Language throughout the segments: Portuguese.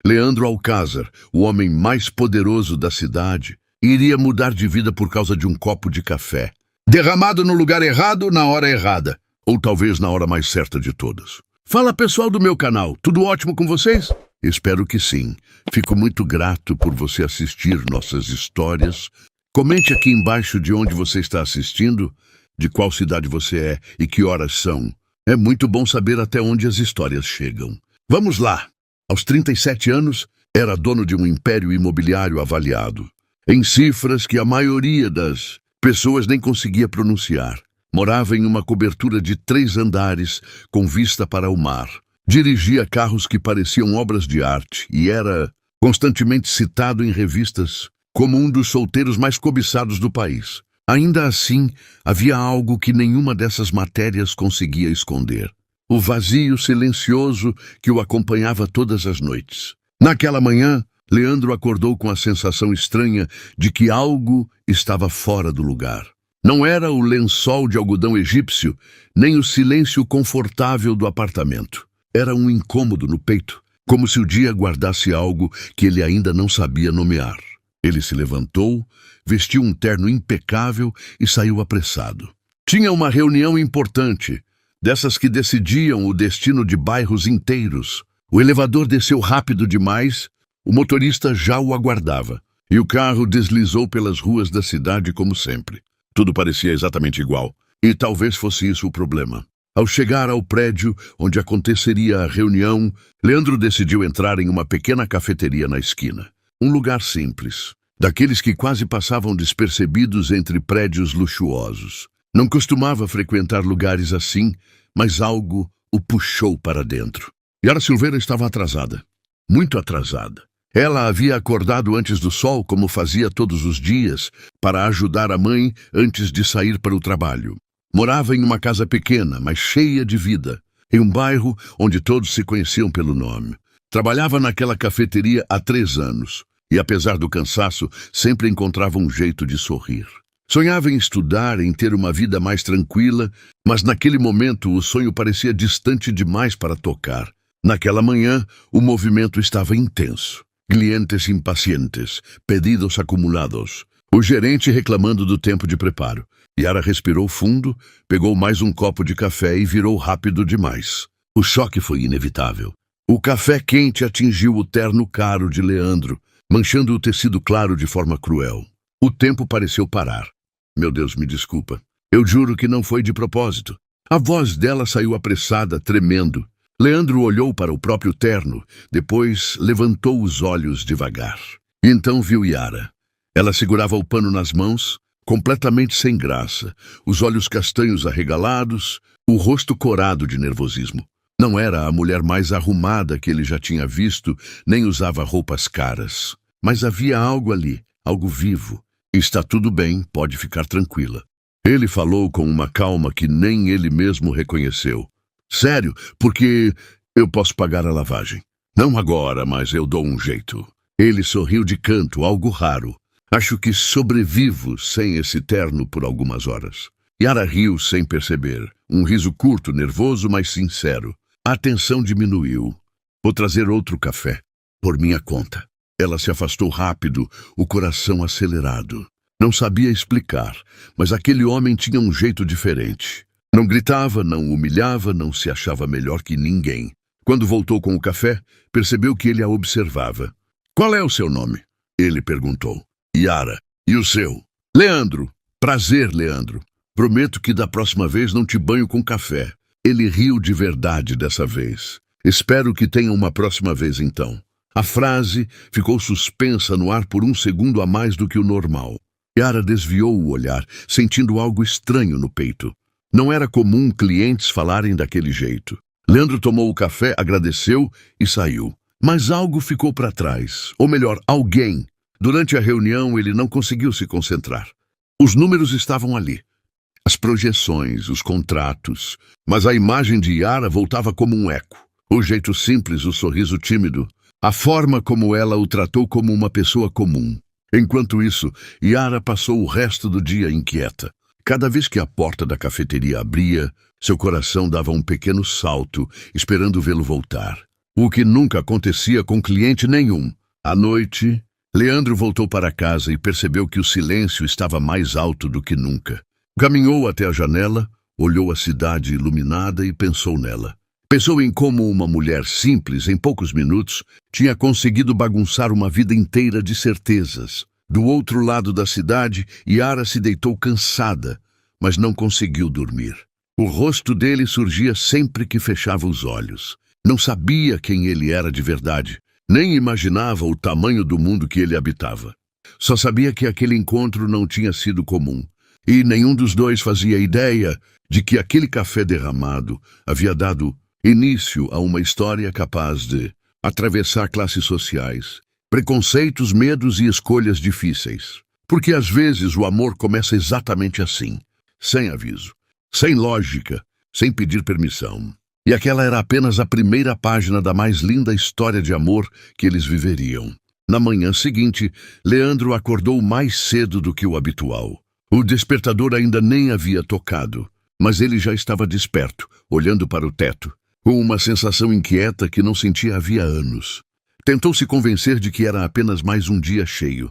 Leandro Alcázar, o homem mais poderoso da cidade, iria mudar de vida por causa de um copo de café, derramado no lugar errado, na hora errada, ou talvez na hora mais certa de todas. Fala, pessoal do meu canal, tudo ótimo com vocês? Espero que sim. Fico muito grato por você assistir nossas histórias. Comente aqui embaixo de onde você está assistindo, de qual cidade você é e que horas são. É muito bom saber até onde as histórias chegam. Vamos lá! Aos 37 anos, era dono de um império imobiliário avaliado, em cifras que a maioria das pessoas nem conseguia pronunciar. Morava em uma cobertura de 3 andares, com vista para o mar. Dirigia carros que pareciam obras de arte e era constantemente citado em revistas como um dos solteiros mais cobiçados do país. Ainda assim, havia algo que nenhuma dessas matérias conseguia esconder. O vazio silencioso que o acompanhava todas as noites. Naquela manhã, Leandro acordou com a sensação estranha de que algo estava fora do lugar. Não era o lençol de algodão egípcio, nem o silêncio confortável do apartamento. Era um incômodo no peito, como se o dia guardasse algo que ele ainda não sabia nomear. Ele se levantou, vestiu um terno impecável e saiu apressado. Tinha uma reunião importante, dessas que decidiam o destino de bairros inteiros. O elevador desceu rápido demais, o motorista já o aguardava, e o carro deslizou pelas ruas da cidade como sempre. Tudo parecia exatamente igual, e talvez fosse isso o problema. Ao chegar ao prédio onde aconteceria a reunião, Leandro decidiu entrar em uma pequena cafeteria na esquina. Um lugar simples, daqueles que quase passavam despercebidos entre prédios luxuosos. Não costumava frequentar lugares assim, mas algo o puxou para dentro. Yara Silveira estava atrasada, muito atrasada. Ela havia acordado antes do sol, como fazia todos os dias, para ajudar a mãe antes de sair para o trabalho. Morava em uma casa pequena, mas cheia de vida, em um bairro onde todos se conheciam pelo nome. Trabalhava naquela cafeteria há 3 anos, e apesar do cansaço, sempre encontrava um jeito de sorrir. Sonhava em estudar, em ter uma vida mais tranquila, mas naquele momento o sonho parecia distante demais para tocar. Naquela manhã, o movimento estava intenso. Clientes impacientes, pedidos acumulados. O gerente reclamando do tempo de preparo. Yara respirou fundo, pegou mais um copo de café e virou rápido demais. O choque foi inevitável. O café quente atingiu o terno caro de Leandro, manchando o tecido claro de forma cruel. O tempo pareceu parar. Meu Deus, me desculpa. Eu juro que não foi de propósito. A voz dela saiu apressada, tremendo. Leandro olhou para o próprio terno, depois levantou os olhos devagar. E então viu Yara. Ela segurava o pano nas mãos, completamente sem graça, os olhos castanhos arregalados, o rosto corado de nervosismo. Não era a mulher mais arrumada que ele já tinha visto, nem usava roupas caras. Mas havia algo ali, algo vivo. Está tudo bem, pode ficar tranquila. Ele falou com uma calma que nem ele mesmo reconheceu. Sério, porque eu posso pagar a lavagem. Não agora, mas eu dou um jeito. Ele sorriu de canto, algo raro. Acho que sobrevivo sem esse terno por algumas horas. Yara riu sem perceber. Um riso curto, nervoso, mas sincero. A tensão diminuiu. Vou trazer outro café. Por minha conta. Ela se afastou rápido, o coração acelerado. Não sabia explicar, mas aquele homem tinha um jeito diferente. Não gritava, não humilhava, não se achava melhor que ninguém. Quando voltou com o café, percebeu que ele a observava. Qual é o seu nome? Ele perguntou. Yara. E o seu? Leandro. Prazer, Leandro. Prometo que da próxima vez não te banho com café. Ele riu de verdade dessa vez. Espero que tenha uma próxima vez então. A frase ficou suspensa no ar por um segundo a mais do que o normal. Yara desviou o olhar, sentindo algo estranho no peito. Não era comum clientes falarem daquele jeito. Leandro tomou o café, agradeceu e saiu. Mas algo ficou para trás, ou melhor, alguém. Durante a reunião ele não conseguiu se concentrar. Os números estavam ali. As projeções, os contratos. Mas a imagem de Yara voltava como um eco. O jeito simples, o sorriso tímido. A forma como ela o tratou como uma pessoa comum. Enquanto isso, Yara passou o resto do dia inquieta. Cada vez que a porta da cafeteria abria, seu coração dava um pequeno salto, esperando vê-lo voltar. o que nunca acontecia com cliente nenhum. À noite, Leandro voltou para casa e percebeu que o silêncio estava mais alto do que nunca. Caminhou até a janela, olhou a cidade iluminada e pensou nela. Pensou em como uma mulher simples, em poucos minutos, tinha conseguido bagunçar uma vida inteira de certezas. Do outro lado da cidade, Yara se deitou cansada, mas não conseguiu dormir. O rosto dele surgia sempre que fechava os olhos. Não sabia quem ele era de verdade, nem imaginava o tamanho do mundo que ele habitava. Só sabia que aquele encontro não tinha sido comum, e nenhum dos dois fazia ideia de que aquele café derramado havia dado início a uma história capaz de atravessar classes sociais, preconceitos, medos e escolhas difíceis. Porque às vezes o amor começa exatamente assim, sem aviso, sem lógica, sem pedir permissão. E aquela era apenas a primeira página da mais linda história de amor que eles viveriam. Na manhã seguinte, Leandro acordou mais cedo do que o habitual. O despertador ainda nem havia tocado, mas ele já estava desperto, olhando para o teto, com uma sensação inquieta que não sentia havia anos. Tentou se convencer de que era apenas mais um dia cheio,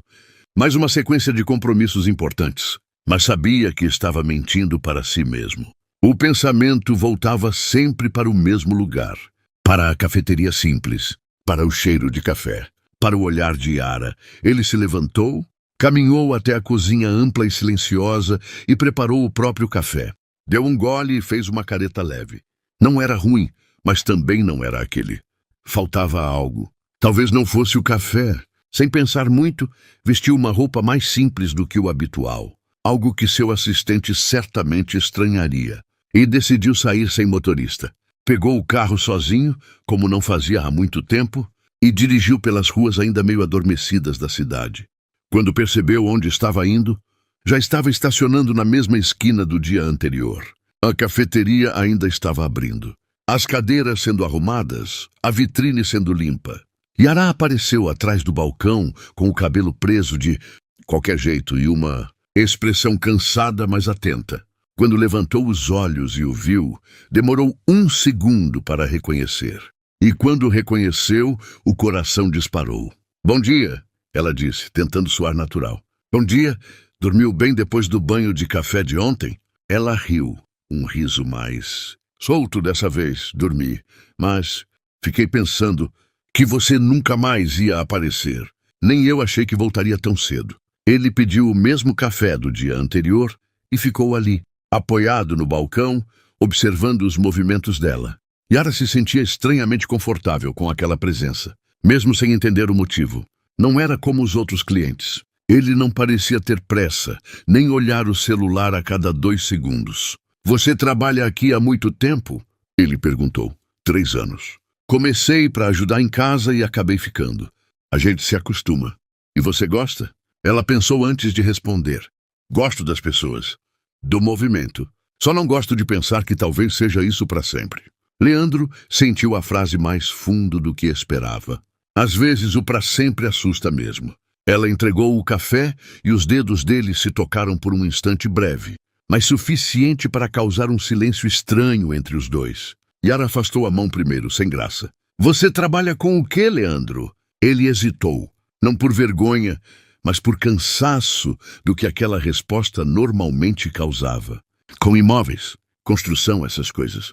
mais uma sequência de compromissos importantes, mas sabia que estava mentindo para si mesmo. O pensamento voltava sempre para o mesmo lugar, para a cafeteria simples, para o cheiro de café, para o olhar de Yara. Ele se levantou, caminhou até a cozinha ampla e silenciosa e preparou o próprio café. Deu um gole e fez uma careta leve. Não era ruim, mas também não era aquele. Faltava algo. Talvez não fosse o café. Sem pensar muito, vestiu uma roupa mais simples do que o habitual, algo que seu assistente certamente estranharia. E decidiu sair sem motorista. Pegou o carro sozinho, como não fazia há muito tempo, e dirigiu pelas ruas ainda meio adormecidas da cidade. Quando percebeu onde estava indo, já estava estacionando na mesma esquina do dia anterior. A cafeteria ainda estava abrindo. As cadeiras sendo arrumadas, a vitrine sendo limpa. Yara apareceu atrás do balcão com o cabelo preso de qualquer jeito e uma expressão cansada, mas atenta. Quando levantou os olhos e o viu, demorou 1 segundo para reconhecer. E quando reconheceu, o coração disparou. "Bom dia", ela disse, tentando soar natural. "Bom dia. Dormiu bem depois do banho de café de ontem?" Ela riu, um riso mais solto dessa vez. "Dormi, mas fiquei pensando que você nunca mais ia aparecer. Nem eu achei que voltaria tão cedo." Ele pediu o mesmo café do dia anterior e ficou ali, apoiado no balcão, observando os movimentos dela. Yara se sentia estranhamente confortável com aquela presença, mesmo sem entender o motivo. Não era como os outros clientes. Ele não parecia ter pressa, nem olhar o celular a cada 2 segundos. "Você trabalha aqui há muito tempo?" ele perguntou. 3 anos. "Comecei para ajudar em casa e acabei ficando. A gente se acostuma. E você gosta?" Ela pensou antes de responder. "Gosto das pessoas. Do movimento. Só não gosto de pensar que talvez seja isso para sempre." Leandro sentiu a frase mais fundo do que esperava. Às vezes o para sempre assusta mesmo. Ela entregou o café e os dedos dele se tocaram por um instante breve, mas suficiente para causar um silêncio estranho entre os dois. Yara afastou a mão primeiro, sem graça. "Você trabalha com o quê, Leandro?" Ele hesitou, não por vergonha, mas por cansaço do que aquela resposta normalmente causava. "Com imóveis, construção, essas coisas."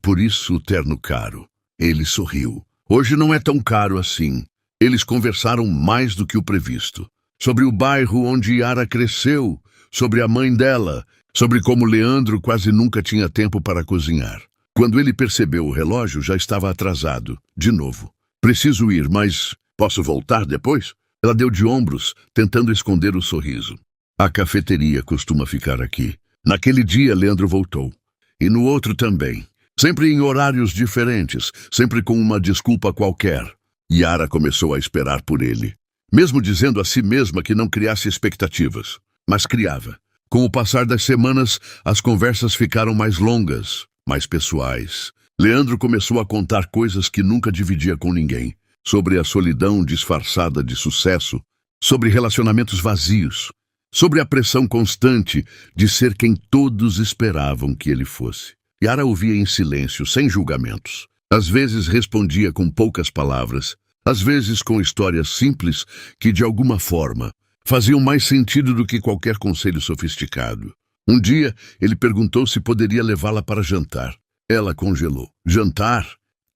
Por isso o terno caro." Ele sorriu. "Hoje não é tão caro assim." Eles conversaram mais do que o previsto. Sobre o bairro onde Yara cresceu, sobre a mãe dela, sobre como Leandro quase nunca tinha tempo para cozinhar. Quando ele percebeu o relógio, já estava atrasado. De novo. "Preciso ir, mas posso voltar depois?" Ela deu de ombros, tentando esconder o sorriso. "A cafeteria costuma ficar aqui." Naquele dia, Leandro voltou. E no outro também. Sempre em horários diferentes, sempre com uma desculpa qualquer. Yara começou a esperar por ele, mesmo dizendo a si mesma que não criasse expectativas. Mas criava. Com o passar das semanas, as conversas ficaram mais longas, mais pessoais. Leandro começou a contar coisas que nunca dividia com ninguém. Sobre a solidão disfarçada de sucesso, sobre relacionamentos vazios, sobre a pressão constante de ser quem todos esperavam que ele fosse. Yara ouvia em silêncio, sem julgamentos. Às vezes respondia com poucas palavras, às vezes com histórias simples que, de alguma forma, faziam mais sentido do que qualquer conselho sofisticado. Um dia, ele perguntou se poderia levá-la para jantar. Ela congelou. Jantar?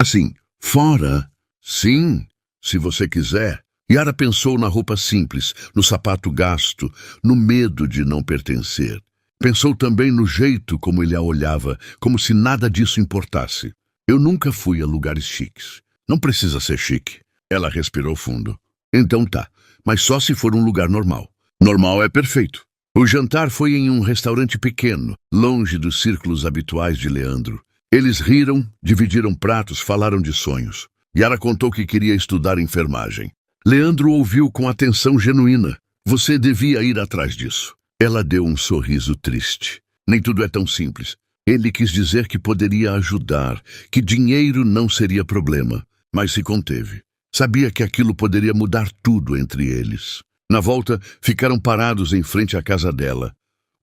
Assim, fora? Sim, se você quiser. Yara pensou na roupa simples, no sapato gasto, no medo de não pertencer. Pensou também no jeito como ele a olhava, como se nada disso importasse. Eu nunca fui a lugares chiques. Não precisa ser chique. Ela respirou fundo. Então tá, mas só se for um lugar normal. Normal é perfeito. O jantar foi em um restaurante pequeno, longe dos círculos habituais de Leandro. Eles riram, dividiram pratos, falaram de sonhos. Yara contou que queria estudar enfermagem. Leandro ouviu com atenção genuína. Você devia ir atrás disso. Ela deu um sorriso triste. Nem tudo é tão simples. Ele quis dizer que poderia ajudar, que dinheiro não seria problema, mas se conteve. Sabia que aquilo poderia mudar tudo entre eles. Na volta, ficaram parados em frente à casa dela.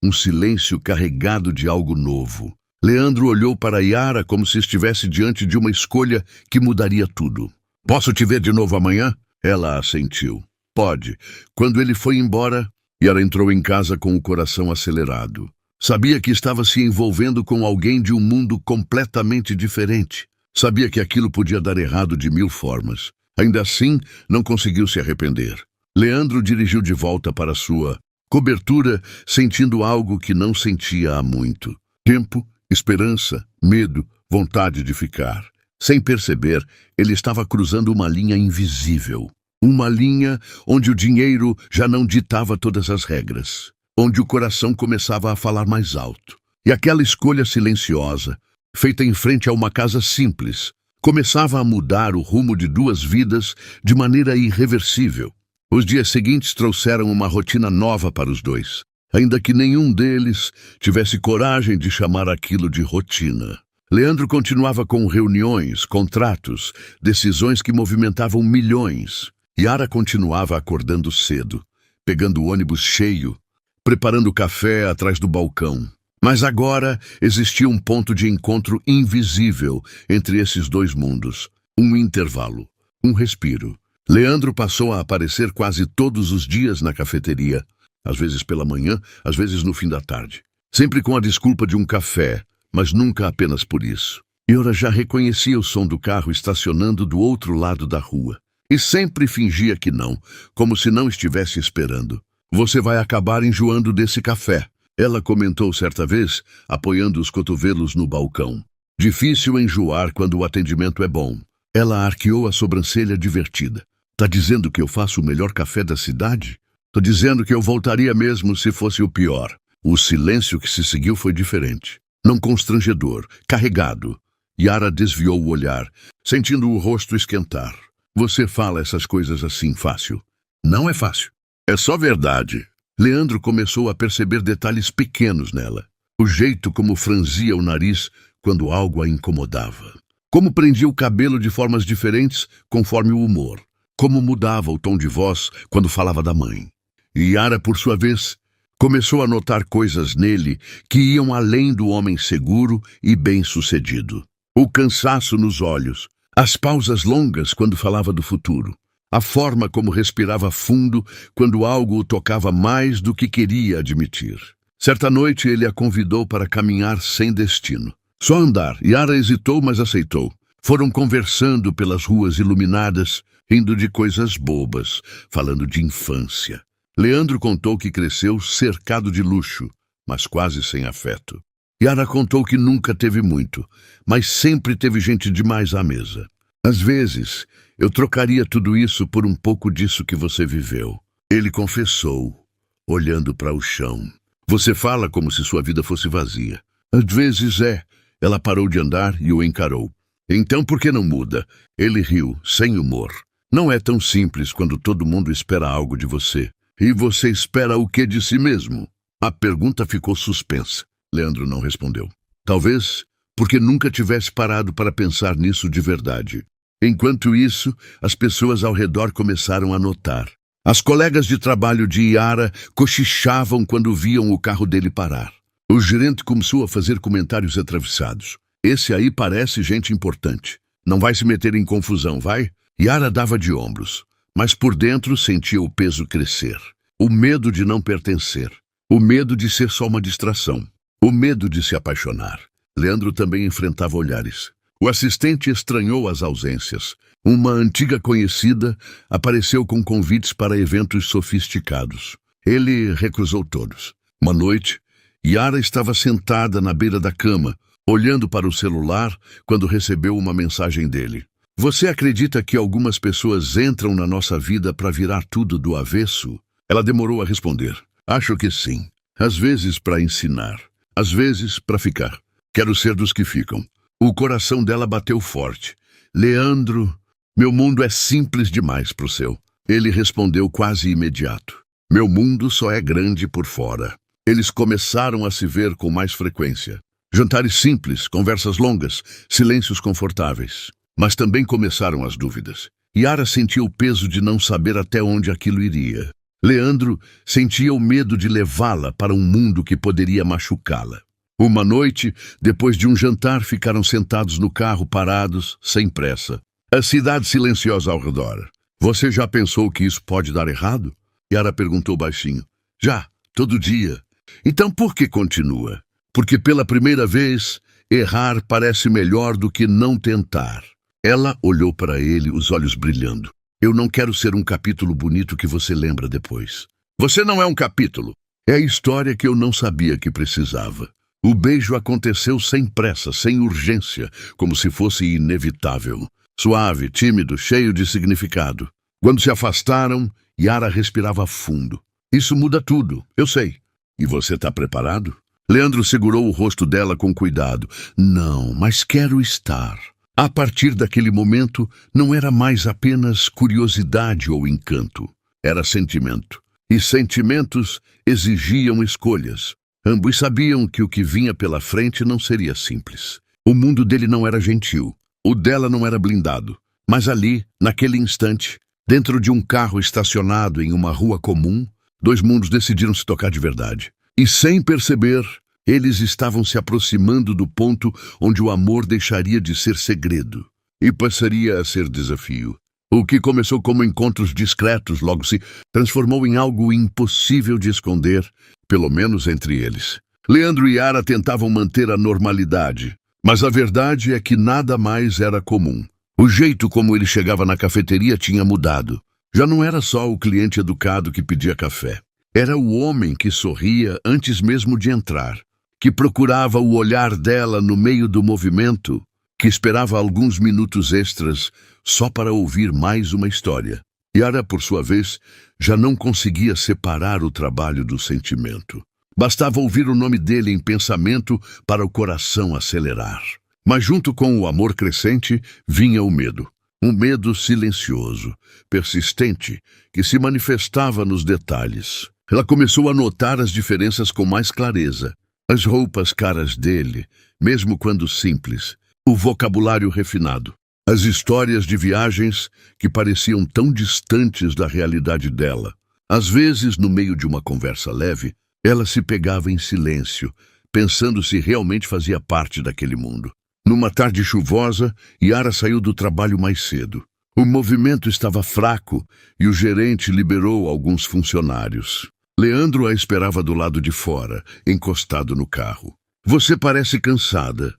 Um silêncio carregado de algo novo. Leandro olhou para Yara como se estivesse diante de uma escolha que mudaria tudo. Posso te ver de novo amanhã? Ela assentiu. Pode. Quando ele foi embora, Yara entrou em casa com o coração acelerado. Sabia que estava se envolvendo com alguém de um mundo completamente diferente. Sabia que aquilo podia dar errado de 1000 formas. Ainda assim, não conseguiu se arrepender. Leandro dirigiu de volta para sua cobertura, sentindo algo que não sentia há muito. Tempo, esperança, medo, vontade de ficar. Sem perceber, ele estava cruzando uma linha invisível. Uma linha onde o dinheiro já não ditava todas as regras. Onde o coração começava a falar mais alto. E aquela escolha silenciosa, feita em frente a uma casa simples, começava a mudar o rumo de 2 vidas de maneira irreversível. Os dias seguintes trouxeram uma rotina nova para os dois, ainda que nenhum deles tivesse coragem de chamar aquilo de rotina. Leandro continuava com reuniões, contratos, decisões que movimentavam milhões. Yara continuava acordando cedo, pegando o ônibus cheio, preparando café atrás do balcão. Mas agora existia um ponto de encontro invisível entre esses 2 mundos. Um intervalo, um respiro. Leandro passou a aparecer quase todos os dias na cafeteria, às vezes pela manhã, às vezes no fim da tarde. Sempre com a desculpa de um café, mas nunca apenas por isso. Yara já reconhecia o som do carro estacionando do outro lado da rua. E sempre fingia que não, como se não estivesse esperando. Você vai acabar enjoando desse café, ela comentou certa vez, apoiando os cotovelos no balcão. Difícil enjoar quando o atendimento é bom. Ela arqueou a sobrancelha divertida. Tá dizendo que eu faço o melhor café da cidade? Tô dizendo que eu voltaria mesmo se fosse o pior. O silêncio que se seguiu foi diferente. Não constrangedor, carregado. Yara desviou o olhar, sentindo o rosto esquentar. Você fala essas coisas assim fácil. Não é fácil. É só verdade. Leandro começou a perceber detalhes pequenos nela. O jeito como franzia o nariz quando algo a incomodava. Como prendia o cabelo de formas diferentes conforme o humor. Como mudava o tom de voz quando falava da mãe. E Yara, por sua vez, começou a notar coisas nele que iam além do homem seguro e bem-sucedido. O cansaço nos olhos, as pausas longas quando falava do futuro, a forma como respirava fundo quando algo o tocava mais do que queria admitir. Certa noite ele a convidou para caminhar sem destino. Só andar. Yara hesitou, mas aceitou. Foram conversando pelas ruas iluminadas, rindo de coisas bobas, falando de infância. Leandro contou que cresceu cercado de luxo, mas quase sem afeto. Yara contou que nunca teve muito, mas sempre teve gente demais à mesa. Às vezes, eu trocaria tudo isso por um pouco disso que você viveu. Ele confessou, olhando para o chão. Você fala como se sua vida fosse vazia. Às vezes é. Ela parou de andar e o encarou. Então por que não muda? Ele riu, sem humor. Não é tão simples quando todo mundo espera algo de você. E você espera o que de si mesmo? A pergunta ficou suspensa. Leandro não respondeu. Talvez porque nunca tivesse parado para pensar nisso de verdade. Enquanto isso, as pessoas ao redor começaram a notar. As colegas de trabalho de Yara cochichavam quando viam o carro dele parar. O gerente começou a fazer comentários atravessados. Esse aí parece gente importante. Não vai se meter em confusão, vai? Yara dava de ombros, mas por dentro sentia o peso crescer. O medo de não pertencer. O medo de ser só uma distração. O medo de se apaixonar. Leandro também enfrentava olhares. O assistente estranhou as ausências. Uma antiga conhecida apareceu com convites para eventos sofisticados. Ele recusou todos. Uma noite, Yara estava sentada na beira da cama, olhando para o celular, quando recebeu uma mensagem dele. Você acredita que algumas pessoas entram na nossa vida para virar tudo do avesso? Ela demorou a responder. Acho que sim. Às vezes para ensinar. Às vezes para ficar. Quero ser dos que ficam. O coração dela bateu forte. Leandro, meu mundo é simples demais pro seu. Ele respondeu quase imediato. Meu mundo só é grande por fora. Eles começaram a se ver com mais frequência. Jantares simples, conversas longas, silêncios confortáveis. Mas também começaram as dúvidas. Yara sentia o peso de não saber até onde aquilo iria. Leandro sentia o medo de levá-la para um mundo que poderia machucá-la. Uma noite, depois de um jantar, ficaram sentados no carro, parados, sem pressa. A cidade silenciosa ao redor. Você já pensou que isso pode dar errado? Yara perguntou baixinho. Já, todo dia. Então por que continua? Porque pela primeira vez, errar parece melhor do que não tentar. Ela olhou para ele, os olhos brilhando. Eu não quero ser um capítulo bonito que você lembra depois. Você não é um capítulo. É a história que eu não sabia que precisava. O beijo aconteceu sem pressa, sem urgência, como se fosse inevitável. Suave, tímido, cheio de significado. Quando se afastaram, Yara respirava fundo. Isso muda tudo, eu sei. E você está preparado? Leandro segurou o rosto dela com cuidado. Não, mas quero estar. A partir daquele momento, não era mais apenas curiosidade ou encanto. Era sentimento. E sentimentos exigiam escolhas. Ambos sabiam que o que vinha pela frente não seria simples. O mundo dele não era gentil. O dela não era blindado. Mas ali, naquele instante, dentro de um carro estacionado em uma rua comum, dois mundos decidiram se tocar de verdade. E sem perceber, eles estavam se aproximando do ponto onde o amor deixaria de ser segredo e passaria a ser desafio. O que começou como encontros discretos logo se transformou em algo impossível de esconder, pelo menos entre eles. Leandro e Yara tentavam manter a normalidade, mas a verdade é que nada mais era comum. O jeito como ele chegava na cafeteria tinha mudado. Já não era só o cliente educado que pedia café. Era o homem que sorria antes mesmo de entrar, que procurava o olhar dela no meio do movimento, que esperava alguns minutos extras só para ouvir mais uma história. Yara, por sua vez, já não conseguia separar o trabalho do sentimento. Bastava ouvir o nome dele em pensamento para o coração acelerar. Mas junto com o amor crescente vinha o medo. Um medo silencioso, persistente, que se manifestava nos detalhes. Ela começou a notar as diferenças com mais clareza. As roupas caras dele, mesmo quando simples. O vocabulário refinado. As histórias de viagens que pareciam tão distantes da realidade dela. Às vezes, no meio de uma conversa leve, ela se pegava em silêncio, pensando se realmente fazia parte daquele mundo. Numa tarde chuvosa, Yara saiu do trabalho mais cedo. O movimento estava fraco e o gerente liberou alguns funcionários. Leandro a esperava do lado de fora, encostado no carro. Você parece cansada.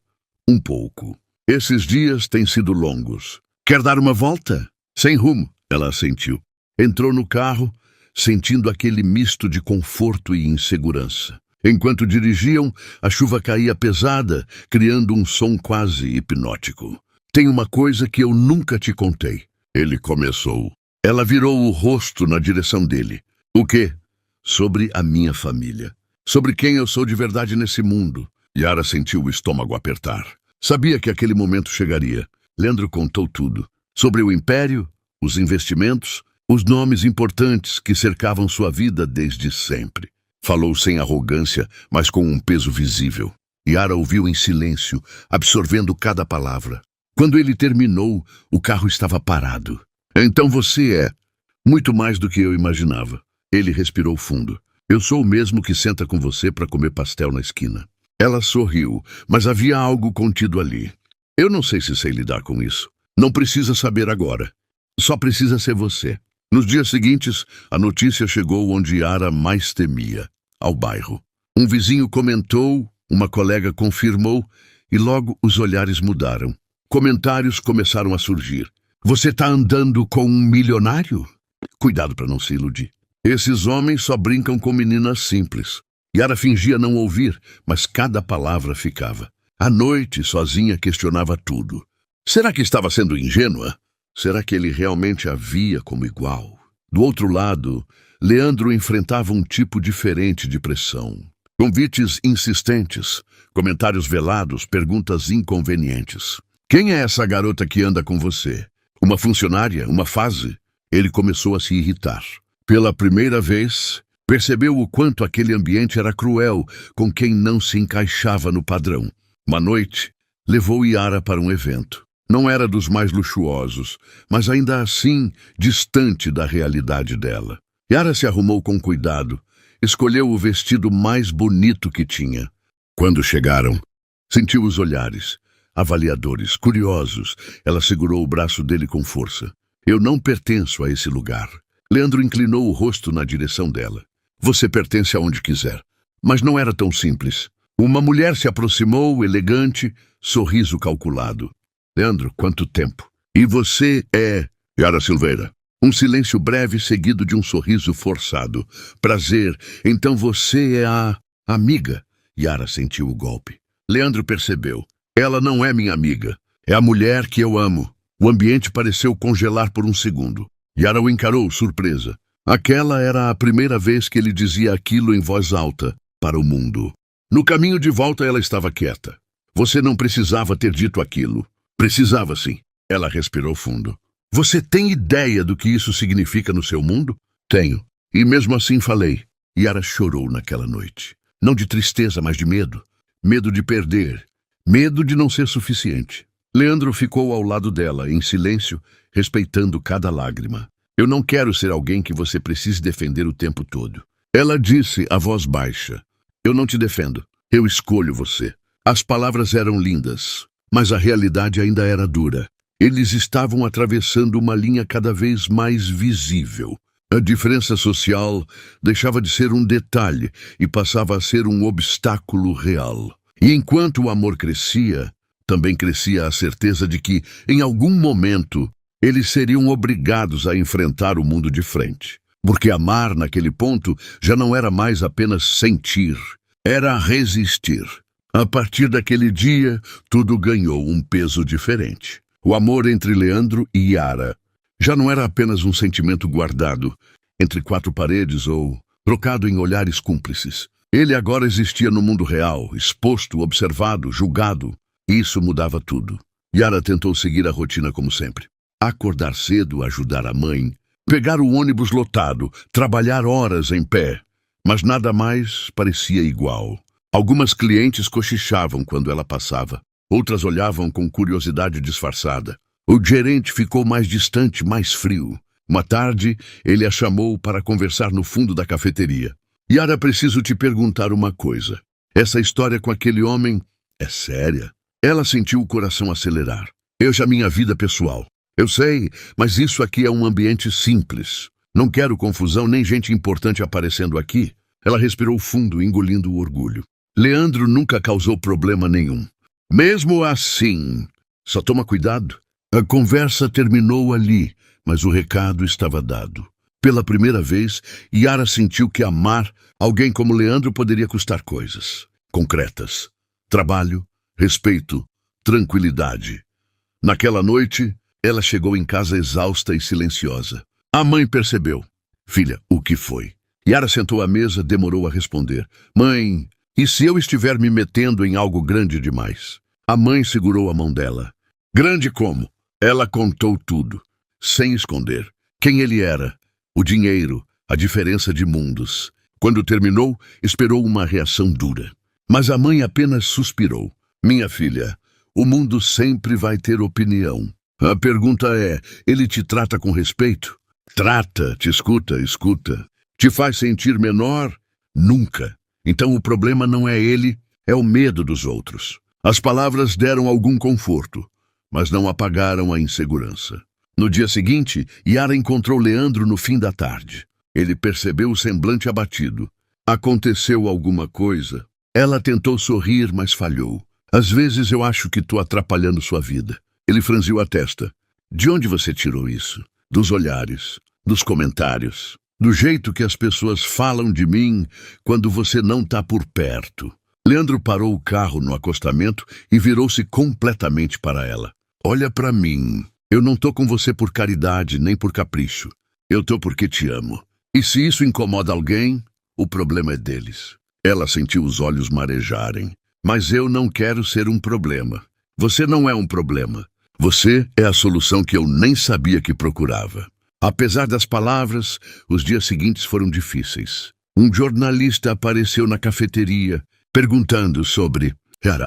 Um pouco. Esses dias têm sido longos. Quer dar uma volta? Sem rumo, ela assentiu. Entrou no carro, sentindo aquele misto de conforto e insegurança. Enquanto dirigiam, a chuva caía pesada, criando um som quase hipnótico. Tem uma coisa que eu nunca te contei. Ele começou. Ela virou o rosto na direção dele. O quê? Sobre a minha família. Sobre quem eu sou de verdade nesse mundo. Yara sentiu o estômago apertar. Sabia que aquele momento chegaria. Leandro contou tudo. Sobre o império, os investimentos, os nomes importantes que cercavam sua vida desde sempre. Falou sem arrogância, mas com um peso visível. Yara ouviu em silêncio, absorvendo cada palavra. Quando ele terminou, o carro estava parado. Então você é muito mais do que eu imaginava. Ele respirou fundo. Eu sou o mesmo que senta com você para comer pastel na esquina. Ela sorriu, mas havia algo contido ali. Eu não sei se sei lidar com isso. Não precisa saber agora. Só precisa ser você. Nos dias seguintes, a notícia chegou onde Yara mais temia, ao bairro. Um vizinho comentou, uma colega confirmou, e logo os olhares mudaram. Comentários começaram a surgir. Você está andando com um milionário? Cuidado para não se iludir. Esses homens só brincam com meninas simples. Yara fingia não ouvir, mas cada palavra ficava. À noite, sozinha, questionava tudo. Será que estava sendo ingênua? Será que ele realmente a via como igual? Do outro lado, Leandro enfrentava um tipo diferente de pressão. Convites insistentes, comentários velados, perguntas inconvenientes. Quem é essa garota que anda com você? Uma funcionária? Uma fase? Ele começou a se irritar. Pela primeira vez, percebeu o quanto aquele ambiente era cruel com quem não se encaixava no padrão. Uma noite, levou Yara para um evento. Não era dos mais luxuosos, mas ainda assim distante da realidade dela. Yara se arrumou com cuidado, escolheu o vestido mais bonito que tinha. Quando chegaram, sentiu os olhares, avaliadores, curiosos. Ela segurou o braço dele com força. Eu não pertenço a esse lugar. Leandro inclinou o rosto na direção dela. Você pertence aonde quiser. Mas não era tão simples. Uma mulher se aproximou, elegante, sorriso calculado. Leandro, quanto tempo? E você é... Yara Silveira. Um silêncio breve seguido de um sorriso forçado. Prazer, então você é a... amiga. Yara sentiu o golpe. Leandro percebeu. Ela não é minha amiga. É a mulher que eu amo. O ambiente pareceu congelar por um segundo. Yara o encarou, surpresa. Aquela era a primeira vez que ele dizia aquilo em voz alta, para o mundo. No caminho de volta ela estava quieta. Você não precisava ter dito aquilo. Precisava sim. Ela respirou fundo. Você tem ideia do que isso significa no seu mundo? Tenho. E mesmo assim falei. Yara chorou naquela noite. Não de tristeza, mas de medo. Medo de perder. Medo de não ser suficiente. Leandro ficou ao lado dela, em silêncio, respeitando cada lágrima. Eu não quero ser alguém que você precise defender o tempo todo. Ela disse, a voz baixa. Eu não te defendo. Eu escolho você. As palavras eram lindas, mas a realidade ainda era dura. Eles estavam atravessando uma linha cada vez mais visível. A diferença social deixava de ser um detalhe e passava a ser um obstáculo real. E enquanto o amor crescia, também crescia a certeza de que, em algum momento, eles seriam obrigados a enfrentar o mundo de frente. Porque amar, naquele ponto, já não era mais apenas sentir, era resistir. A partir daquele dia, tudo ganhou um peso diferente. O amor entre Leandro e Yara já não era apenas um sentimento guardado entre quatro paredes ou trocado em olhares cúmplices. Ele agora existia no mundo real, exposto, observado, julgado. Isso mudava tudo. Yara tentou seguir a rotina como sempre. Acordar cedo, ajudar a mãe, pegar o ônibus lotado, trabalhar horas em pé. Mas nada mais parecia igual. Algumas clientes cochichavam quando ela passava. Outras olhavam com curiosidade disfarçada. O gerente ficou mais distante, mais frio. Uma tarde, ele a chamou para conversar no fundo da cafeteria. Yara, preciso te perguntar uma coisa. Essa história com aquele homem é séria? Ela sentiu o coração acelerar. Minha vida pessoal. Eu sei, mas isso aqui é um ambiente simples. Não quero confusão nem gente importante aparecendo aqui. Ela respirou fundo, engolindo o orgulho. Leandro nunca causou problema nenhum. Mesmo assim, só toma cuidado. A conversa terminou ali, mas o recado estava dado. Pela primeira vez, Yara sentiu que amar alguém como Leandro poderia custar coisas concretas. Trabalho, respeito, tranquilidade. Naquela noite, ela chegou em casa exausta e silenciosa. A mãe percebeu. Filha, o que foi? Yara sentou à mesa, demorou a responder. Mãe, e se eu estiver me metendo em algo grande demais? A mãe segurou a mão dela. Grande como? Ela contou tudo, sem esconder. Quem ele era, o dinheiro, a diferença de mundos. Quando terminou, esperou uma reação dura. Mas a mãe apenas suspirou. Minha filha, o mundo sempre vai ter opinião. A pergunta é, ele te trata com respeito? Trata, te escuta. Te faz sentir menor? Nunca. Então o problema não é ele, é o medo dos outros. As palavras deram algum conforto, mas não apagaram a insegurança. No dia seguinte, Yara encontrou Leandro no fim da tarde. Ele percebeu o semblante abatido. Aconteceu alguma coisa? Ela tentou sorrir, mas falhou. Às vezes eu acho que estou atrapalhando sua vida. Ele franziu a testa. De onde você tirou isso? Dos olhares, dos comentários, do jeito que as pessoas falam de mim quando você não está por perto. Leandro parou o carro no acostamento e virou-se completamente para ela. Olha para mim. Eu não tô com você por caridade nem por capricho. Eu tô porque te amo. E se isso incomoda alguém, o problema é deles. Ela sentiu os olhos marejarem. Mas eu não quero ser um problema. Você não é um problema. Você é a solução que eu nem sabia que procurava. Apesar das palavras, os dias seguintes foram difíceis. Um jornalista apareceu na cafeteria, perguntando sobre...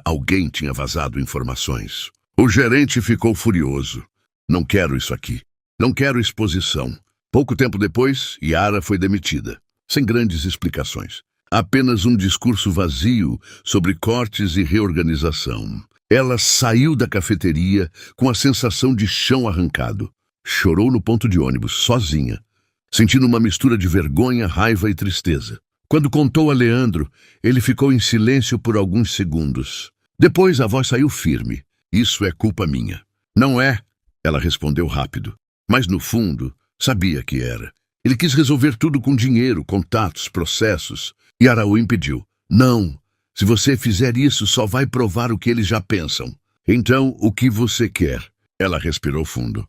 alguém tinha vazado informações. O gerente ficou furioso. Não quero isso aqui. Não quero exposição. Pouco tempo depois, Yara foi demitida. Sem grandes explicações. Apenas um discurso vazio sobre cortes e reorganização. Ela saiu da cafeteria com a sensação de chão arrancado. Chorou no ponto de ônibus, sozinha, sentindo uma mistura de vergonha, raiva e tristeza. Quando contou a Leandro, ele ficou em silêncio por alguns segundos. Depois a voz saiu firme. Isso é culpa minha. Não é, ela respondeu rápido. Mas no fundo, sabia que era. Ele quis resolver tudo com dinheiro, contatos, processos. Yara o impediu. Não, se você fizer isso, só vai provar o que eles já pensam. Então, o que você quer? Ela respirou fundo.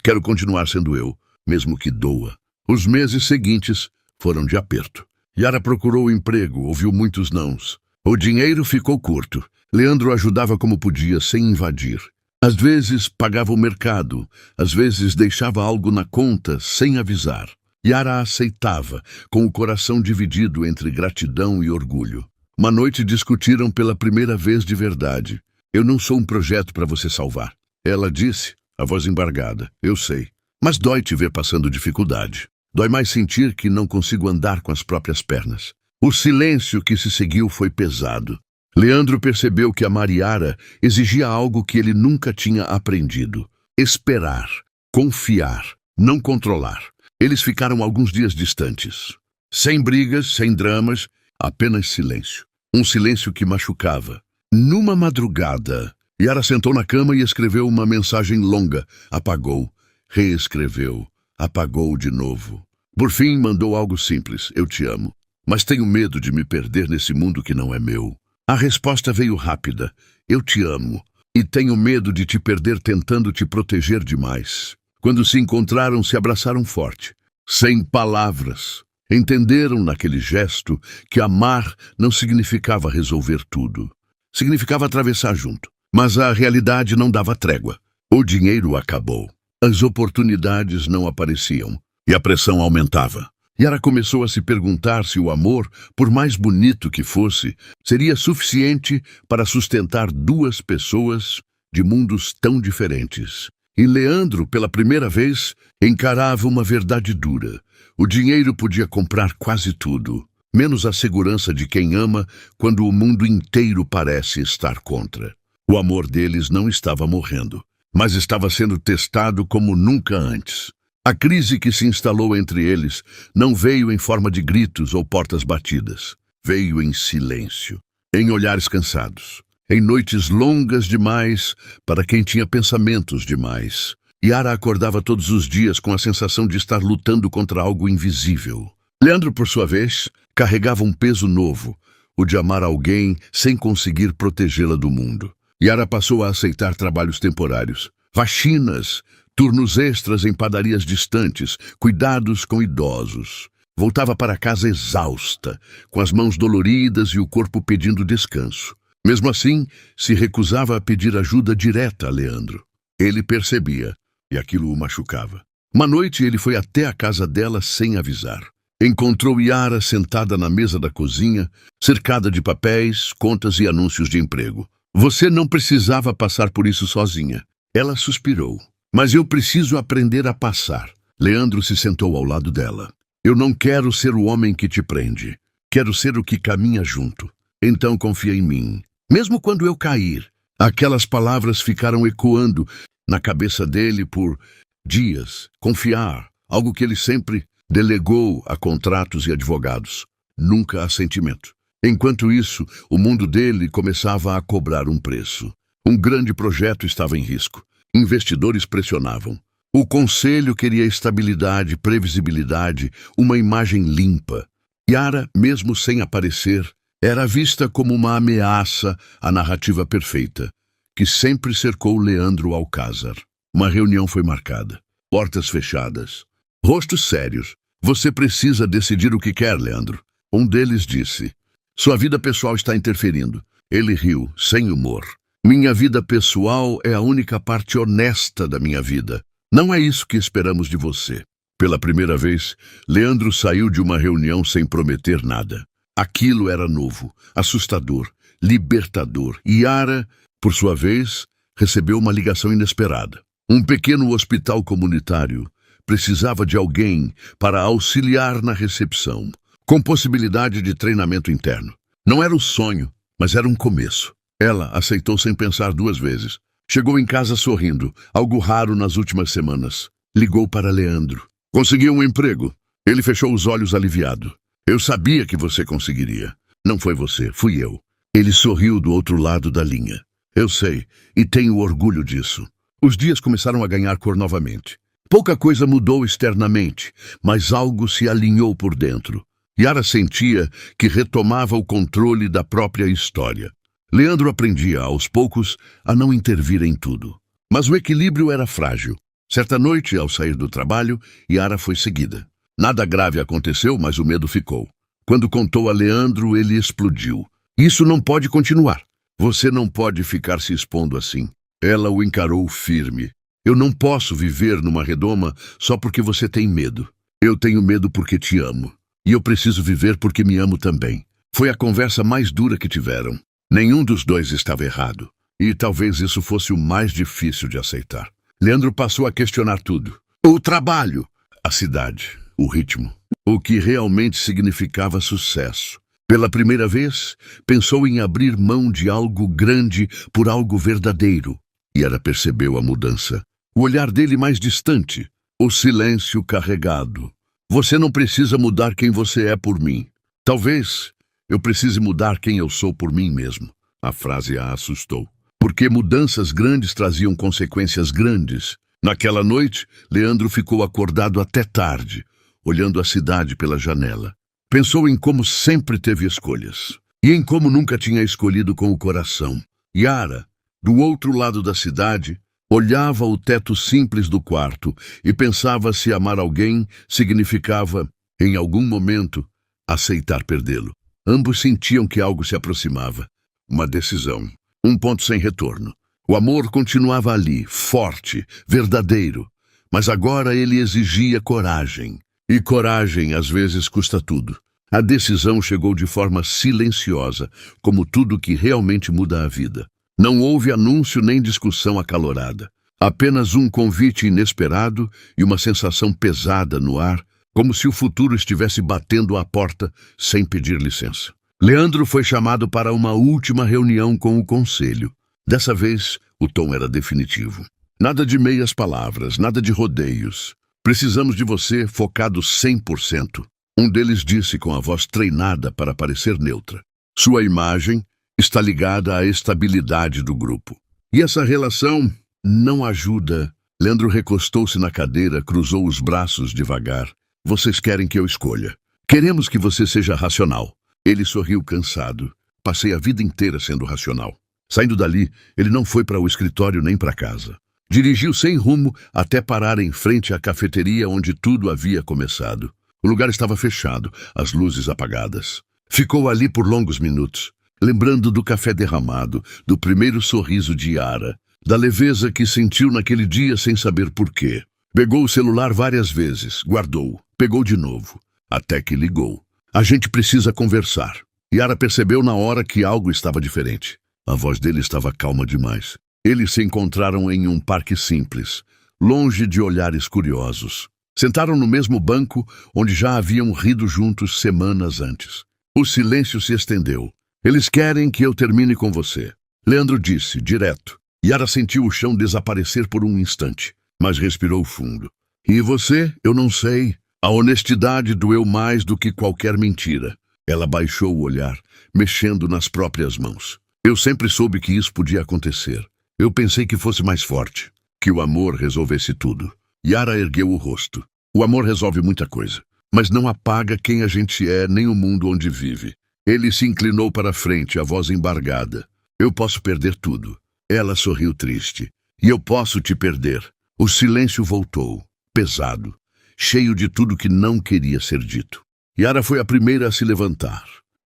Quero continuar sendo eu, mesmo que doa. Os meses seguintes foram de aperto. Yara procurou emprego, ouviu muitos nãos. O dinheiro ficou curto. Leandro ajudava como podia, sem invadir. Às vezes pagava o mercado, às vezes deixava algo na conta, sem avisar. Yara aceitava, com o coração dividido entre gratidão e orgulho. Uma noite discutiram pela primeira vez de verdade. Eu não sou um projeto para você salvar. Ela disse, a voz embargada. Eu sei. Mas dói te ver passando dificuldade. Dói mais sentir que não consigo andar com as próprias pernas. O silêncio que se seguiu foi pesado. Leandro percebeu que amar Yara exigia algo que ele nunca tinha aprendido. Esperar, confiar, não controlar. Eles ficaram alguns dias distantes. Sem brigas, sem dramas, apenas silêncio. Um silêncio que machucava. Numa madrugada, Yara sentou na cama e escreveu uma mensagem longa. Apagou, reescreveu, apagou de novo. Por fim, mandou algo simples. Eu te amo, mas tenho medo de me perder nesse mundo que não é meu. A resposta veio rápida. Eu te amo e tenho medo de te perder tentando te proteger demais. Quando se encontraram, se abraçaram forte, sem palavras. Entenderam naquele gesto que amar não significava resolver tudo. Significava atravessar junto. Mas a realidade não dava trégua. O dinheiro acabou. As oportunidades não apareciam. E a pressão aumentava. Yara começou a se perguntar se o amor, por mais bonito que fosse, seria suficiente para sustentar duas pessoas de mundos tão diferentes. E Leandro, pela primeira vez, encarava uma verdade dura. O dinheiro podia comprar quase tudo, menos a segurança de quem ama quando o mundo inteiro parece estar contra. O amor deles não estava morrendo, mas estava sendo testado como nunca antes. A crise que se instalou entre eles não veio em forma de gritos ou portas batidas. Veio em silêncio, em olhares cansados, em noites longas demais para quem tinha pensamentos demais. Yara acordava todos os dias com a sensação de estar lutando contra algo invisível. Leandro, por sua vez, carregava um peso novo, o de amar alguém sem conseguir protegê-la do mundo. Yara passou a aceitar trabalhos temporários, faxinas, turnos extras em padarias distantes, cuidados com idosos. Voltava para casa exausta, com as mãos doloridas e o corpo pedindo descanso. Mesmo assim, se recusava a pedir ajuda direta a Leandro. Ele percebia, e aquilo o machucava. Uma noite ele foi até a casa dela sem avisar. Encontrou Yara sentada na mesa da cozinha, cercada de papéis, contas e anúncios de emprego. Você não precisava passar por isso sozinha. Ela suspirou. Mas eu preciso aprender a passar. Leandro se sentou ao lado dela. Eu não quero ser o homem que te prende. Quero ser o que caminha junto. Então confia em mim. Mesmo quando eu cair, Aquelas palavras ficaram ecoando na cabeça dele por dias. Confiar, algo que ele sempre delegou a contratos e advogados, nunca a sentimento. Enquanto isso, o mundo dele começava a cobrar um preço. Um grande projeto estava em risco. Investidores pressionavam. O conselho queria estabilidade, previsibilidade, uma imagem limpa. Yara, mesmo sem aparecer, era vista como uma ameaça à narrativa perfeita, que sempre cercou Leandro Alcázar. Uma reunião foi marcada. Portas fechadas. Rostos sérios. Você precisa decidir o que quer, Leandro. Um deles disse. Sua vida pessoal está interferindo. Ele riu, sem humor. Minha vida pessoal é a única parte honesta da minha vida. Não é isso que esperamos de você. Pela primeira vez, Leandro saiu de uma reunião sem prometer nada. Aquilo era novo, assustador, libertador. Yara, por sua vez, recebeu uma ligação inesperada. Um pequeno hospital comunitário precisava de alguém para auxiliar na recepção, com possibilidade de treinamento interno. Não era um sonho, mas era um começo. Ela aceitou sem pensar duas vezes. Chegou em casa sorrindo, algo raro nas últimas semanas. Ligou para Leandro. Conseguiu um emprego. Ele fechou os olhos aliviado. Eu sabia que você conseguiria. Não foi você, fui eu. Ele sorriu do outro lado da linha. Eu sei, e tenho orgulho disso. Os dias começaram a ganhar cor novamente. Pouca coisa mudou externamente, mas algo se alinhou por dentro. Yara sentia que retomava o controle da própria história. Leandro aprendia, aos poucos, a não intervir em tudo. Mas o equilíbrio era frágil. Certa noite, ao sair do trabalho, Yara foi seguida. Nada grave aconteceu, mas o medo ficou. Quando contou a Leandro, ele explodiu. Isso não pode continuar. Você não pode ficar se expondo assim. Ela o encarou firme. Eu não posso viver numa redoma só porque você tem medo. Eu tenho medo porque te amo. E eu preciso viver porque me amo também. Foi a conversa mais dura que tiveram. Nenhum dos dois estava errado. E talvez isso fosse o mais difícil de aceitar. Leandro passou a questionar tudo. O trabalho, a cidade, o ritmo. O que realmente significava sucesso. Pela primeira vez, pensou em abrir mão de algo grande por algo verdadeiro. E ela percebeu a mudança. O olhar dele mais distante. O silêncio carregado. Você não precisa mudar quem você é por mim. Talvez eu precise mudar quem eu sou por mim mesmo. A frase a assustou. Porque mudanças grandes traziam consequências grandes. Naquela noite, Leandro ficou acordado até tarde, olhando a cidade pela janela. Pensou em como sempre teve escolhas. E em como nunca tinha escolhido com o coração. Yara, do outro lado da cidade, olhava o teto simples do quarto e pensava se amar alguém significava, em algum momento, aceitar perdê-lo. Ambos sentiam que algo se aproximava. Uma decisão. Um ponto sem retorno. O amor continuava ali, forte, verdadeiro. Mas agora ele exigia coragem. E coragem, às vezes, custa tudo. A decisão chegou de forma silenciosa, como tudo que realmente muda a vida. Não houve anúncio nem discussão acalorada. Apenas um convite inesperado e uma sensação pesada no ar, como se o futuro estivesse batendo à porta sem pedir licença. Leandro foi chamado para uma última reunião com o conselho. Dessa vez, o tom era definitivo. Nada de meias palavras, nada de rodeios. Precisamos de você focado 100%. Um deles disse com a voz treinada para parecer neutra. Sua imagem está ligada à estabilidade do grupo. E essa relação não ajuda. Leandro recostou-se na cadeira, cruzou os braços devagar. Vocês querem que eu escolha. Queremos que você seja racional. Ele sorriu cansado. Passei a vida inteira sendo racional. Saindo dali, ele não foi para o escritório nem para casa. Dirigiu sem rumo até parar em frente à cafeteria onde tudo havia começado. O lugar estava fechado, as luzes apagadas. Ficou ali por longos minutos, lembrando do café derramado, do primeiro sorriso de Yara, da leveza que sentiu naquele dia sem saber porquê. Pegou o celular várias vezes, guardou, pegou de novo, até que ligou. A gente precisa conversar. Yara percebeu na hora que algo estava diferente. A voz dele estava calma demais. Eles se encontraram em um parque simples, longe de olhares curiosos. Sentaram no mesmo banco onde já haviam rido juntos semanas antes. O silêncio se estendeu. Eles querem que eu termine com você. Leandro disse, direto. Yara sentiu o chão desaparecer por um instante, mas respirou fundo. E você? Eu não sei. A honestidade doeu mais do que qualquer mentira. Ela baixou o olhar, mexendo nas próprias mãos. Eu sempre soube que isso podia acontecer. Eu pensei que fosse mais forte, que o amor resolvesse tudo. Yara ergueu o rosto. O amor resolve muita coisa, mas não apaga quem a gente é nem o mundo onde vive. Ele se inclinou para a frente, a voz embargada. Eu posso perder tudo. Ela sorriu triste. E eu posso te perder. O silêncio voltou, pesado, cheio de tudo que não queria ser dito. Yara foi a primeira a se levantar.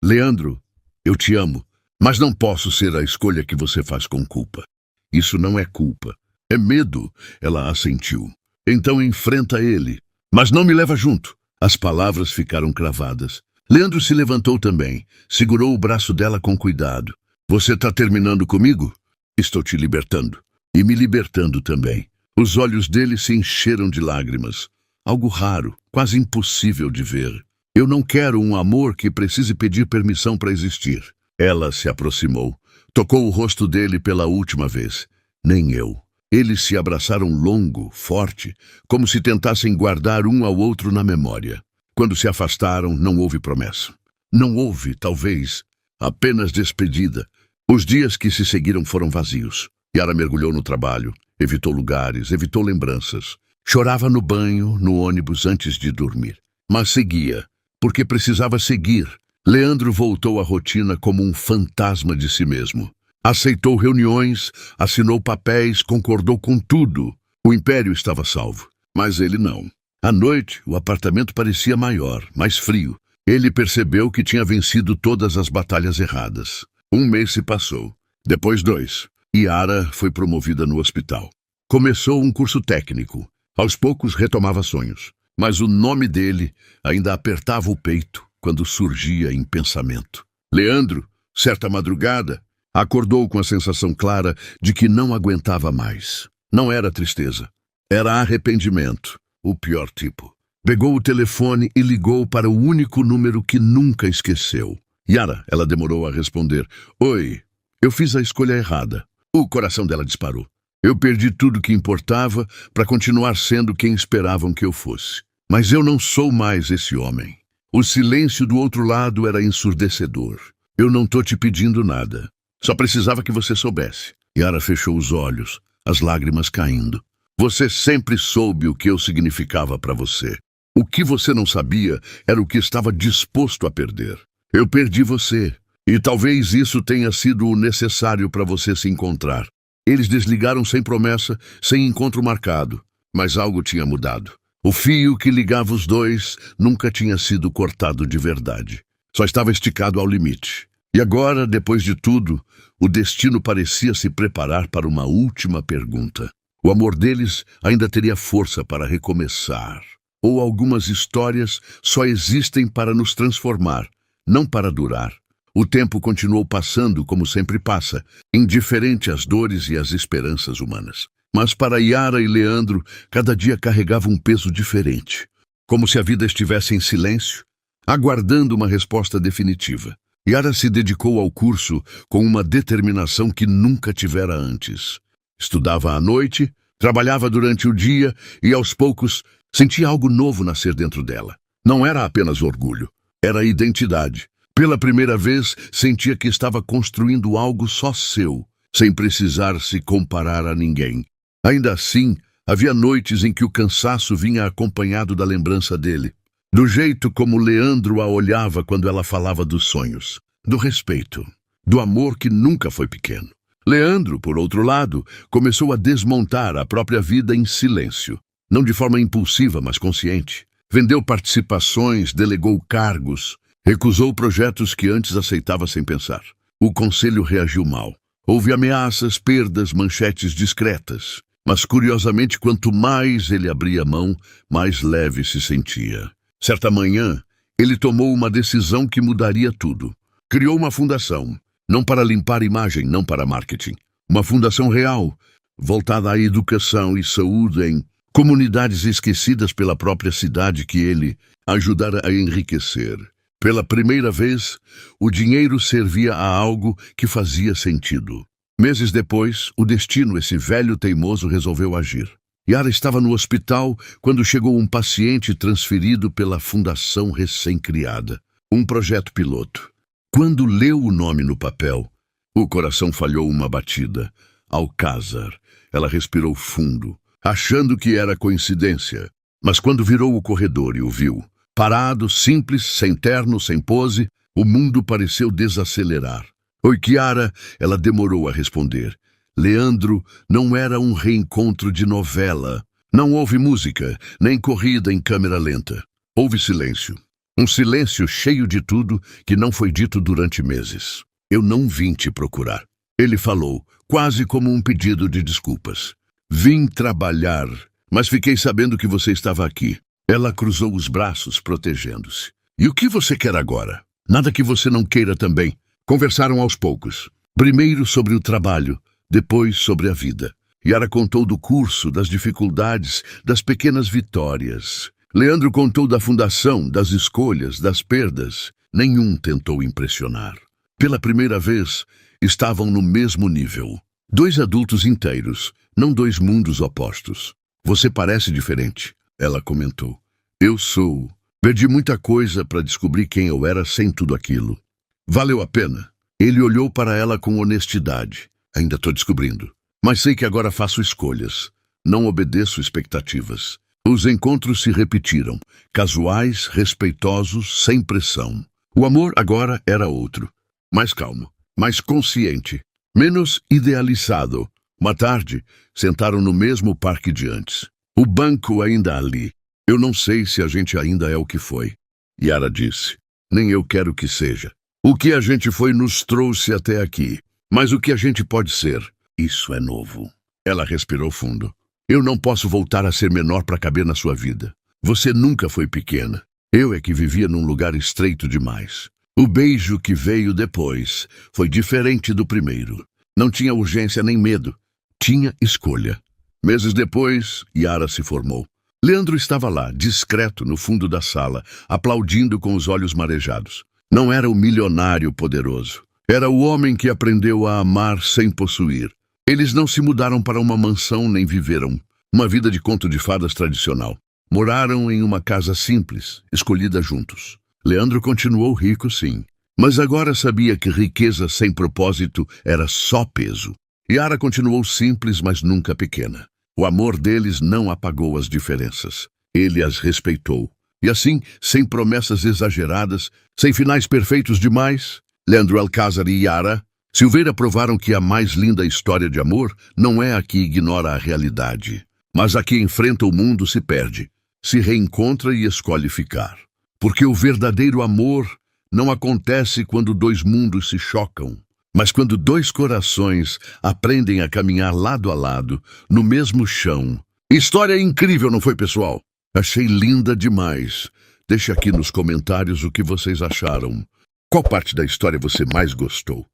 Leandro, eu te amo, mas não posso ser a escolha que você faz com culpa. Isso não é culpa. É medo, ela assentiu. Então enfrenta ele. Mas não me leva junto. As palavras ficaram cravadas. Leandro se levantou também. Segurou o braço dela com cuidado. Você está terminando comigo? Estou te libertando. E me libertando também. Os olhos dele se encheram de lágrimas. Algo raro, quase impossível de ver. Eu não quero um amor que precise pedir permissão para existir. Ela se aproximou. Tocou o rosto dele pela última vez. Nem eu. Eles se abraçaram longo, forte, como se tentassem guardar um ao outro na memória. Quando se afastaram, não houve promessa. Não houve, talvez, apenas despedida. Os dias que se seguiram foram vazios. Yara mergulhou no trabalho, evitou lugares, evitou lembranças. Chorava no banho, no ônibus antes de dormir. Mas seguia, porque precisava seguir. Leandro voltou à rotina como um fantasma de si mesmo. Aceitou reuniões, assinou papéis, concordou com tudo. O império estava salvo, mas ele não. À noite, o apartamento parecia maior, mais frio. Ele percebeu que tinha vencido todas as batalhas erradas. Um mês se passou, depois 2. Yara foi promovida no hospital. Começou um curso técnico. Aos poucos retomava sonhos. Mas o nome dele ainda apertava o peito quando surgia em pensamento. Leandro, certa madrugada, acordou com a sensação clara de que não aguentava mais. Não era tristeza. Era arrependimento, o pior tipo. Pegou o telefone e ligou para o único número que nunca esqueceu. Yara, ela demorou a responder. Oi, eu fiz a escolha errada. O coração dela disparou. Eu perdi tudo que importava para continuar sendo quem esperavam que eu fosse. Mas eu não sou mais esse homem. O silêncio do outro lado era ensurdecedor. Eu não tô te pedindo nada. Só precisava que você soubesse. Yara fechou os olhos, as lágrimas caindo. Você sempre soube o que eu significava para você. O que você não sabia era o que estava disposto a perder. Eu perdi você, e talvez isso tenha sido o necessário para você se encontrar. Eles desligaram sem promessa, sem encontro marcado, mas algo tinha mudado. O fio que ligava os dois nunca tinha sido cortado de verdade. Só estava esticado ao limite. E agora, depois de tudo, o destino parecia se preparar para uma última pergunta. O amor deles ainda teria força para recomeçar. Ou algumas histórias só existem para nos transformar, não para durar. O tempo continuou passando como sempre passa, indiferente às dores e às esperanças humanas. Mas para Yara e Leandro, cada dia carregava um peso diferente. Como se a vida estivesse em silêncio, aguardando uma resposta definitiva. Yara se dedicou ao curso com uma determinação que nunca tivera antes. Estudava à noite, trabalhava durante o dia e, aos poucos, sentia algo novo nascer dentro dela. Não era apenas orgulho, era identidade. Pela primeira vez, sentia que estava construindo algo só seu, sem precisar se comparar a ninguém. Ainda assim, havia noites em que o cansaço vinha acompanhado da lembrança dele. Do jeito como Leandro a olhava quando ela falava dos sonhos, do respeito, do amor que nunca foi pequeno. Leandro, por outro lado, começou a desmontar a própria vida em silêncio. Não de forma impulsiva, mas consciente. Vendeu participações, delegou cargos, recusou projetos que antes aceitava sem pensar. O conselho reagiu mal. Houve ameaças, perdas, manchetes discretas. Mas, curiosamente, quanto mais ele abria mão, mais leve se sentia. Certa manhã, ele tomou uma decisão que mudaria tudo. Criou uma fundação, não para limpar imagem, não para marketing. Uma fundação real, voltada à educação e saúde em comunidades esquecidas pela própria cidade que ele ajudara a enriquecer. Pela primeira vez, o dinheiro servia a algo que fazia sentido. Meses depois, o destino, esse velho teimoso, resolveu agir. Yara estava no hospital quando chegou um paciente transferido pela fundação recém-criada. Um projeto piloto. Quando leu o nome no papel, o coração falhou uma batida. Alcázar. Ela respirou fundo, achando que era coincidência. Mas quando virou o corredor e o viu, parado, simples, sem terno, sem pose, o mundo pareceu desacelerar. Oi, Chiara, ela demorou a responder. Leandro não era um reencontro de novela. Não houve música, nem corrida em câmera lenta. Houve silêncio. Um silêncio cheio de tudo que não foi dito durante meses. Eu não vim te procurar. Ele falou, quase como um pedido de desculpas. Vim trabalhar, mas fiquei sabendo que você estava aqui. Ela cruzou os braços, protegendo-se. E o que você quer agora? Nada que você não queira também. Conversaram aos poucos. Primeiro sobre o trabalho, depois sobre a vida. Yara contou do curso, das dificuldades, das pequenas vitórias. Leandro contou da fundação, das escolhas, das perdas. Nenhum tentou impressionar. Pela primeira vez, estavam no mesmo nível. Dois adultos inteiros, não dois mundos opostos. Você parece diferente, ela comentou. Eu sou. Perdi muita coisa para descobrir quem eu era sem tudo aquilo. Valeu a pena. Ele olhou para ela com honestidade. Ainda estou descobrindo. Mas sei que agora faço escolhas. Não obedeço expectativas. Os encontros se repetiram. Casuais, respeitosos, sem pressão. O amor agora era outro. Mais calmo, mais consciente, menos idealizado. Uma tarde, sentaram no mesmo parque de antes. O banco ainda ali. Eu não sei se a gente ainda é o que foi. Yara disse. Nem eu quero que seja. O que a gente foi nos trouxe até aqui. Mas o que a gente pode ser, isso é novo. Ela respirou fundo. Eu não posso voltar a ser menor para caber na sua vida. Você nunca foi pequena. Eu é que vivia num lugar estreito demais. O beijo que veio depois foi diferente do primeiro. Não tinha urgência nem medo. Tinha escolha. Meses depois, Yara se formou. Leandro estava lá, discreto, no fundo da sala, aplaudindo com os olhos marejados. Não era o milionário poderoso. Era o homem que aprendeu a amar sem possuir. Eles não se mudaram para uma mansão nem viveram uma vida de conto de fadas tradicional. Moraram em uma casa simples, escolhida juntos. Leandro continuou rico, sim, mas agora sabia que riqueza sem propósito era só peso. Yara continuou simples, mas nunca pequena. O amor deles não apagou as diferenças. Ele as respeitou. E assim, sem promessas exageradas, sem finais perfeitos demais, Leandro Alcázar e Yara, Silveira provaram que a mais linda história de amor não é a que ignora a realidade, mas a que enfrenta o mundo, se perde, se reencontra e escolhe ficar. Porque o verdadeiro amor não acontece quando dois mundos se chocam, mas quando dois corações aprendem a caminhar lado a lado, no mesmo chão. História incrível, não foi, pessoal? Achei linda demais. Deixe aqui nos comentários o que vocês acharam. Qual parte da história você mais gostou?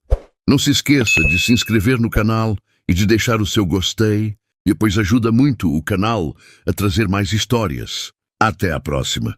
Não se esqueça de se inscrever no canal e de deixar o seu gostei, pois ajuda muito o canal a trazer mais histórias. Até a próxima!